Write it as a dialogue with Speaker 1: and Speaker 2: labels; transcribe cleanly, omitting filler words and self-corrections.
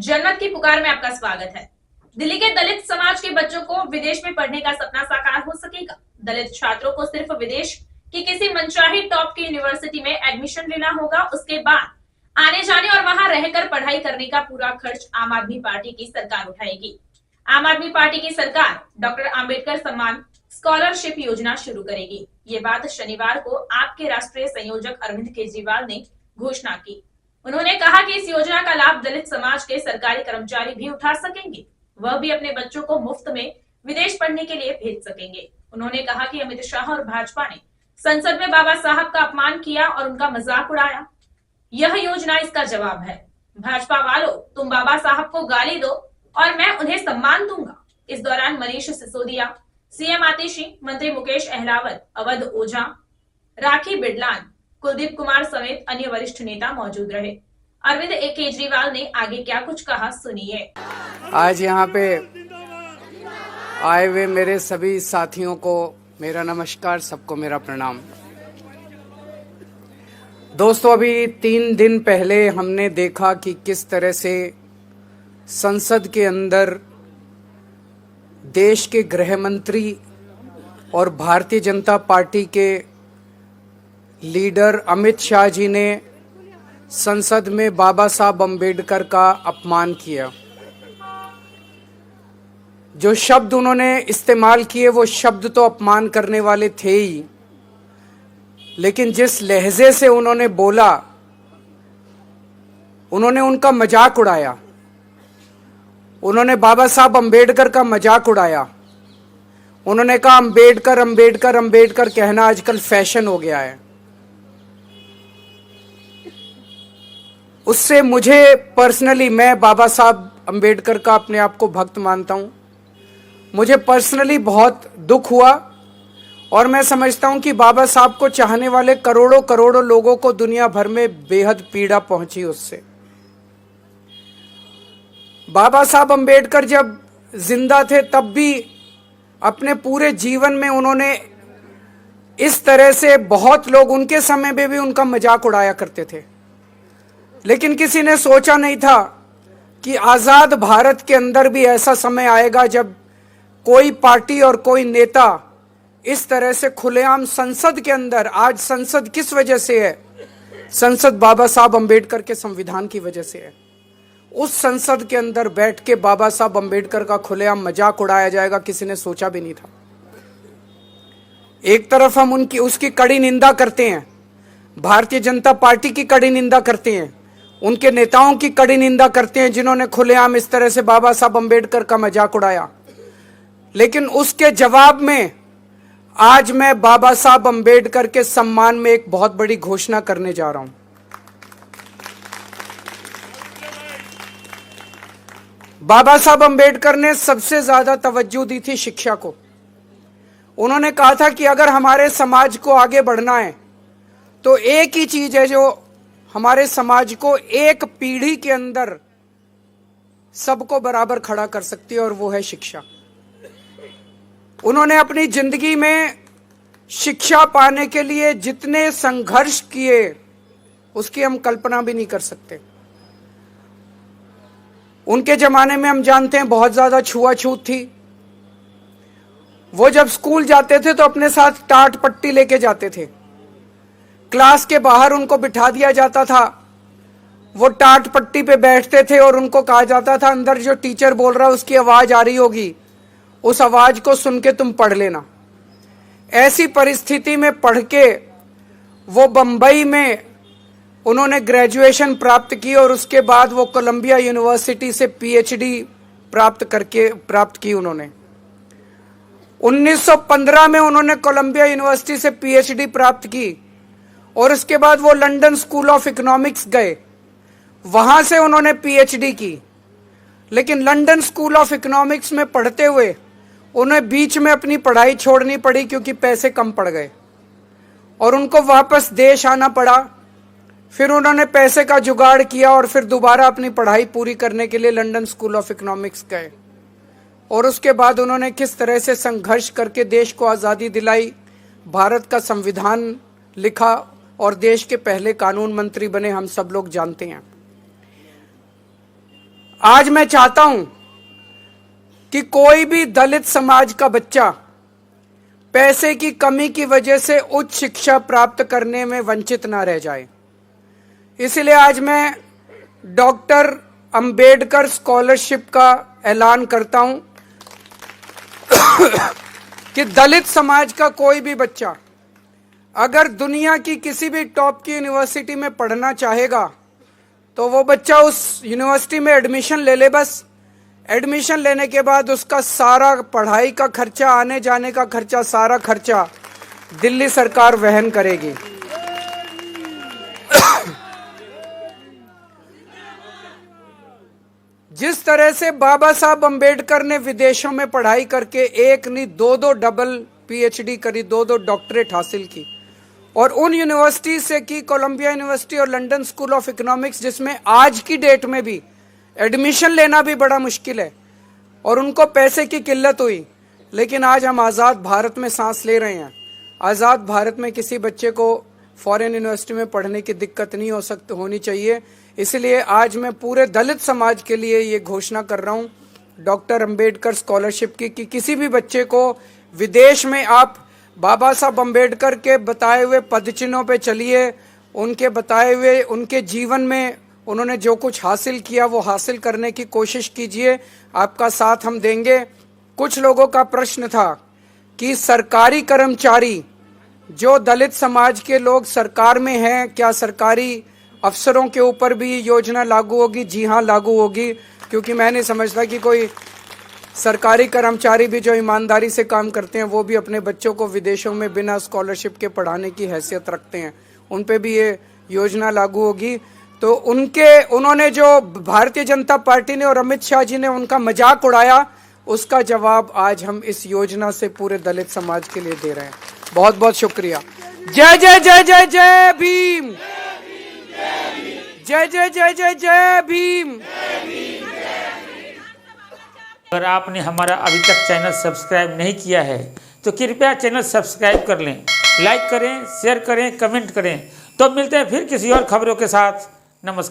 Speaker 1: जनमत की पुकार में आपका स्वागत है। दिल्ली के दलित समाज के बच्चों को विदेश में पढ़ने का सपना साकार हो सकेगा। दलित छात्रों को सिर्फ विदेश की किसी मनचाही टॉप की यूनिवर्सिटी में एडमिशन लेना होगा। उसके बाद आने जाने और वहां रहकर पढ़ाई करने का पूरा खर्च आम आदमी पार्टी की सरकार उठाएगी। आम आदमी पार्टी की सरकार डॉक्टर आम्बेडकर सम्मान स्कॉलरशिप योजना शुरू करेगी। ये बात शनिवार को आपके राष्ट्रीय संयोजक अरविंद केजरीवाल ने घोषणा की। उन्होंने कहा कि इस योजना का लाभ दलित समाज के सरकारी कर्मचारी भी उठा सकेंगे। वह भी अपने बच्चों को मुफ्त में विदेश पढ़ने के लिए भेज सकेंगे। उन्होंने कहा कि अमित शाह और भाजपा ने संसद में बाबा साहब का अपमान किया और उनका मजाक उड़ाया। यह योजना इसका जवाब है। भाजपा वालों, तुम बाबा साहब को गाली दो और मैं उन्हें सम्मान दूंगा। इस दौरान मनीष सिसोदिया, सीएम आतिशी, मंत्री मुकेश अहलावत, अवध ओझा, राखी बिडलान, कुलदीप कुमार समेत अन्य वरिष्ठ नेता मौजूद रहे। अरविंद केजरीवाल ने आगे क्या कुछ कहा, सुनिए।
Speaker 2: आज यहाँ पे आए हुए मेरे सभी साथियों को मेरा नमस्कार, सबको मेरा प्रणाम। दोस्तों, अभी 3 दिन पहले हमने देखा कि किस तरह से संसद के अंदर देश के गृह मंत्री और भारतीय जनता पार्टी के लीडर अमित शाह जी ने संसद में बाबा साहब अम्बेडकर का अपमान किया। जो शब्द उन्होंने इस्तेमाल किए वो शब्द तो अपमान करने वाले थे ही, लेकिन जिस लहजे से उन्होंने बोला, उन्होंने उनका मजाक उड़ाया। उन्होंने बाबा साहब अम्बेडकर का मजाक उड़ाया। उन्होंने कहा अम्बेडकर अम्बेडकर अम्बेडकर कहना आजकल फैशन हो गया है। उससे मुझे पर्सनली, मैं बाबा साहब अम्बेडकर का अपने आप को भक्त मानता हूं, मुझे पर्सनली बहुत दुख हुआ और मैं समझता हूं कि बाबा साहब को चाहने वाले करोड़ों करोड़ों लोगों को दुनिया भर में बेहद पीड़ा पहुंची उससे। बाबा साहब अम्बेडकर जब जिंदा थे तब भी अपने पूरे जीवन में उन्होंने इस तरह से, बहुत लोग उनके समय में भी उनका मजाक उड़ाया करते थे, लेकिन किसी ने सोचा नहीं था कि आजाद भारत के अंदर भी ऐसा समय आएगा जब कोई पार्टी और कोई नेता इस तरह से खुलेआम संसद के अंदर, आज संसद किस वजह से है? संसद बाबा साहब अम्बेडकर के संविधान की वजह से है। उस संसद के अंदर बैठ के बाबा साहब अम्बेडकर का खुलेआम मजाक उड़ाया जाएगा, किसी ने सोचा भी नहीं था। एक तरफ हम उसकी कड़ी निंदा करते हैं, भारतीय जनता पार्टी की कड़ी निंदा करते हैं, उनके नेताओं की कड़ी निंदा करते हैं जिन्होंने खुलेआम इस तरह से बाबा साहब अम्बेडकर का मजाक उड़ाया, लेकिन उसके जवाब में आज मैं बाबा साहब अम्बेडकर के सम्मान में एक बहुत बड़ी घोषणा करने जा रहा हूं। बाबा साहब अम्बेडकर ने सबसे ज्यादा तवज्जो दी थी शिक्षा को। उन्होंने कहा था कि अगर हमारे समाज को आगे बढ़ना है तो एक ही चीज है जो हमारे समाज को एक पीढ़ी के अंदर सबको बराबर खड़ा कर सकती है, और वो है शिक्षा। उन्होंने अपनी जिंदगी में शिक्षा पाने के लिए जितने संघर्ष किए उसकी हम कल्पना भी नहीं कर सकते। उनके जमाने में हम जानते हैं बहुत ज्यादा छुआछूत थी। वो जब स्कूल जाते थे तो अपने साथ टाट पट्टी लेके जाते थे। क्लास के बाहर उनको बिठा दिया जाता था, वो टाट पट्टी पे बैठते थे और उनको कहा जाता था अंदर जो टीचर बोल रहा है उसकी आवाज आ रही होगी, उस आवाज को सुन के तुम पढ़ लेना। ऐसी परिस्थिति में पढ़ के वो बंबई में उन्होंने ग्रेजुएशन प्राप्त की और उसके बाद वो कोलंबिया यूनिवर्सिटी से पीएचडी प्राप्त की उन्होंने। 1915 में उन्होंने कोलंबिया यूनिवर्सिटी से पीएचडी प्राप्त की और उसके बाद वो लंदन स्कूल ऑफ इकोनॉमिक्स गए, वहां से उन्होंने पीएचडी की। लेकिन लंदन स्कूल ऑफ इकोनॉमिक्स में पढ़ते हुए उन्हें बीच में अपनी पढ़ाई छोड़नी पड़ी क्योंकि पैसे कम पड़ गए और उनको वापस देश आना पड़ा। फिर उन्होंने पैसे का जुगाड़ किया और फिर दोबारा अपनी पढ़ाई पूरी करने के लिए लंदन स्कूल ऑफ इकोनॉमिक्स गए, और उसके बाद उन्होंने किस तरह से संघर्ष करके देश को आज़ादी दिलाई, भारत का संविधान लिखा और देश के पहले कानून मंत्री बने, हम सब लोग जानते हैं। आज मैं चाहता हूं कि कोई भी दलित समाज का बच्चा पैसे की कमी की वजह से उच्च शिक्षा प्राप्त करने में वंचित ना रह जाए। इसलिए आज मैं डॉक्टर अंबेडकर स्कॉलरशिप का ऐलान करता हूं कि दलित समाज का कोई भी बच्चा अगर दुनिया की किसी भी टॉप की यूनिवर्सिटी में पढ़ना चाहेगा तो वो बच्चा उस यूनिवर्सिटी में एडमिशन ले ले। बस एडमिशन लेने के बाद उसका सारा पढ़ाई का खर्चा, आने जाने का खर्चा, सारा खर्चा दिल्ली सरकार वहन करेगी। जिस तरह से बाबा साहब अंबेडकर ने विदेशों में पढ़ाई करके एक नहीं दो डबल पीएचडी करी, दो डॉक्टरेट हासिल की, और उन यूनिवर्सिटी से की, कोलंबिया यूनिवर्सिटी और लंदन स्कूल ऑफ इकोनॉमिक्स, जिसमें आज की डेट में भी एडमिशन लेना भी बड़ा मुश्किल है और उनको पैसे की किल्लत हुई। लेकिन आज हम आज़ाद भारत में सांस ले रहे हैं। आज़ाद भारत में किसी बच्चे को फॉरेन यूनिवर्सिटी में पढ़ने की दिक्कत नहीं होनी चाहिए। इसलिए आज मैं पूरे दलित समाज के लिए ये घोषणा कर रहा हूँ डॉक्टर अंबेडकर स्कॉलरशिप की, कि किसी भी बच्चे को विदेश में आप बाबा साहब अंबेडकर के बताए हुए पदचिन्हों पे चलिए, उनके बताए हुए उनके जीवन में उन्होंने जो कुछ हासिल किया वो हासिल करने की कोशिश कीजिए। आपका साथ हम देंगे। कुछ लोगों का प्रश्न था कि सरकारी कर्मचारी जो दलित समाज के लोग सरकार में हैं, क्या सरकारी अफसरों के ऊपर भी योजना लागू होगी? जी हाँ, लागू होगी, क्योंकि मैं नहीं समझता कि कोई सरकारी कर्मचारी भी जो ईमानदारी से काम करते हैं वो भी अपने बच्चों को विदेशों में बिना स्कॉलरशिप के पढ़ाने की हैसियत रखते हैं, उन पे भी ये योजना लागू होगी। तो उन्होंने जो भारतीय जनता पार्टी ने और अमित शाह जी ने उनका मजाक उड़ाया, उसका जवाब आज हम इस योजना से पूरे दलित समाज के लिए दे रहे हैं। बहुत बहुत शुक्रिया। जय जय जय जय जय भीम, जय जय जय जय जय भीम।
Speaker 3: अगर आपने हमारा अभी तक चैनल सब्सक्राइब नहीं किया है तो कृपया चैनल सब्सक्राइब कर लें, लाइक करें, शेयर करें, कमेंट करें। तो मिलते हैं फिर किसी और खबरों के साथ। नमस्कार।